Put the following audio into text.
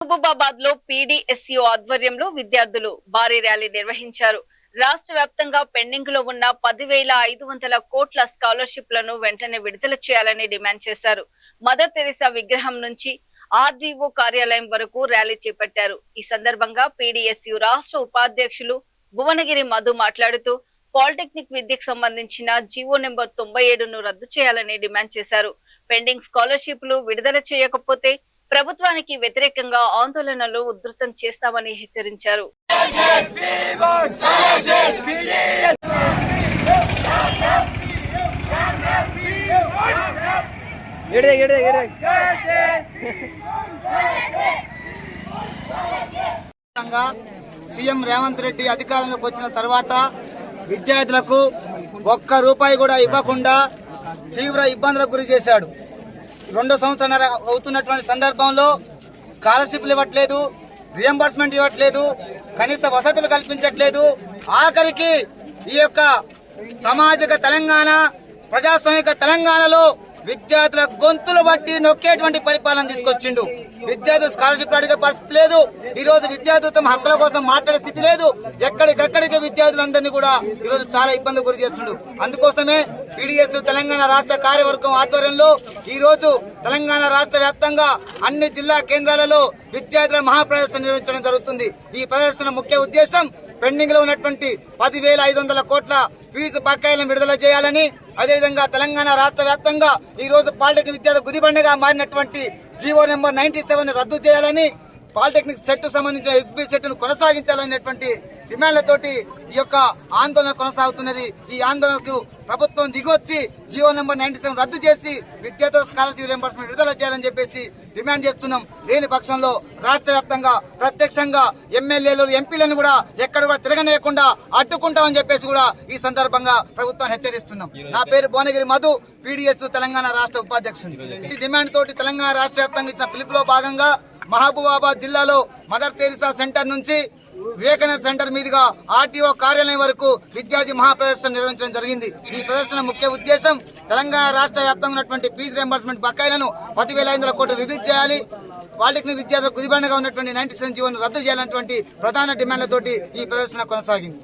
మహబూబాబాద్ లో పీడీఎస్యూ ఆధ్వర్యంలో విద్యార్థులు భారీ ర్యాలీ నిర్వహించారు. రాష్ట్ర వ్యాప్తంగా పెండింగ్ లో ఉన్న 10,500 కోట్ల స్కాలర్షిప్లను వెంటనే విడుదల చేయాలని డిమాండ్ చేశారు. మదర్ తెరిసా విగ్రహం నుంచి ఆర్డీఓ కార్యాలయం వరకు ర్యాలీ చేపట్టారు. ఈ సందర్భంగా పీడీఎస్యూ రాష్ట్ర ఉపాధ్యక్షులు భువనగిరి మధు మాట్లాడుతూ పాలిటెక్నిక్ విద్యకు సంబంధించిన జీవో నెంబర్ 97ను రద్దు చేయాలని డిమాండ్ చేశారు. పెండింగ్ స్కాలర్షిప్లు విడుదల చేయకపోతే ప్రభుత్వానికి వ్యతిరేకంగా ఆందోళనలు ఉధృతం చేస్తామని హెచ్చరించారు. సీఎం రేవంత్ రెడ్డి అధికారంలోకి వచ్చిన తర్వాత విద్యార్థులకు ఒక్క రూపాయి కూడా ఇవ్వకుండా తీవ్ర ఇబ్బందులకు గురి చేశాడు. 2 సంవత్సరాల అవుతున్నటువంటి సందర్భంలో స్కాలర్షిప్లు ఇవ్వట్లేదు, రియంబర్స్మెంట్ ఇవ్వట్లేదు, కనీస వసతులు కల్పించట్లేదు. ఆఖరికి ఈ యొక్క సామాజిక తెలంగాణ, ప్రజాస్వామిక తెలంగాణలో విద్యార్థుల గొంతులు బట్టి నొక్కేటువంటి పరిపాలన తీసుకొచ్చిండు. విద్యార్థులు స్కాలర్షిప్ అడిగే పరిస్థితి లేదు. ఈ రోజు విద్యార్థులు తమ హక్కుల కోసం మాట్లాడే స్థితి లేదు. ఎక్కడికక్కడికి విద్యార్థులందరినీ కూడా ఈ రోజు చాలా ఇబ్బంది గురి చేస్తుండు. అందుకోసమే పీడీఎస్ తెలంగాణ రాష్ట్ర కార్యవర్గం ఆధ్వర్యంలో ఈ రోజు తెలంగాణ రాష్ట్ర వ్యాప్తంగా అన్ని జిల్లా కేంద్రాలలో విద్యార్థుల మహాప్రదర్శన నిర్వహించడం జరుగుతుంది. ఈ ప్రదర్శన ముఖ్య ఉద్దేశం పెండింగ్ లో ఉన్నటువంటి 10,500 కోట్ల ఫీజు బకాయిలను విడుదల చేయాలని, అదేవిధంగా తెలంగాణ రాష్ట్ర వ్యాప్తంగా ఈ రోజు పాలిటెక్నిక్ విద్యార్థుల గుదిబండగా మారినటువంటి జీవో నెంబర్ 97 రద్దు చేయాలని, పాలిటెక్నిక్ సెట్ సంబంధించిన ఎస్బీ సెట్ ను కొనసాగించాలనేటువంటి డిమాండ్లతోటి ఈ యొక్క ఆందోళన కొనసాగుతున్నది. ఈ ఆందోళనకు ప్రభుత్వం దిగొచ్చి జీవో నెంబర్ 97 రద్దు చేసి విద్యార్థుల స్కాలర్షిప్ రియంబర్స్మెంట్ విడుదల చేయాలని చెప్పేసి డిమాండ్ చేస్తున్నాం. లేని పక్షంలో రాష్ట్ర వ్యాప్తంగా ప్రత్యక్షంగా ఎమ్మెల్యేలు, ఎంపీలను కూడా ఎక్కడ కూడా తిరగనేయకుండా అడ్డుకుంటామని చెప్పేసి కూడా ఈ సందర్భంగా ప్రభుత్వాన్ని హెచ్చరిస్తున్నాం. నా పేరు భువనగిరి మధు, పీడీఎస్ తెలంగాణ రాష్ట్ర ఉపాధ్యక్షుడు. ఈ డిమాండ్ తోటి తెలంగాణ రాష్ట్ర వ్యాప్తంగా ఇచ్చిన పిలుపులో భాగంగా మహబూబాబాద్ జిల్లాలో మదర్ తెరిసా సెంటర్ నుంచి వివేకానంద సెంటర్ మీదుగా ఆర్టీఓ కార్యాలయం వరకు విద్యార్థి మహాప్రదర్శన నిర్వహించడం జరిగింది. ఈ ప్రదర్శన ముఖ్య ఉద్దేశం తెలంగాణ రాష్ట్ర వ్యాప్తంగా ఉన్నటువంటి ఫీజు రియంబర్స్మెంట్ బకాయిలను 10,500 కోట్లు రిలీజ్ చేయాలి, పాలిటెక్నిక్ విద్యార్థులకు గుదిబండగా ఉన్నటువంటి 97 జీవోను రద్దు చేయాలన్నటువంటి ప్రధాన డిమాండ్లతోటి ఈ ప్రదర్శన కొనసాగింది.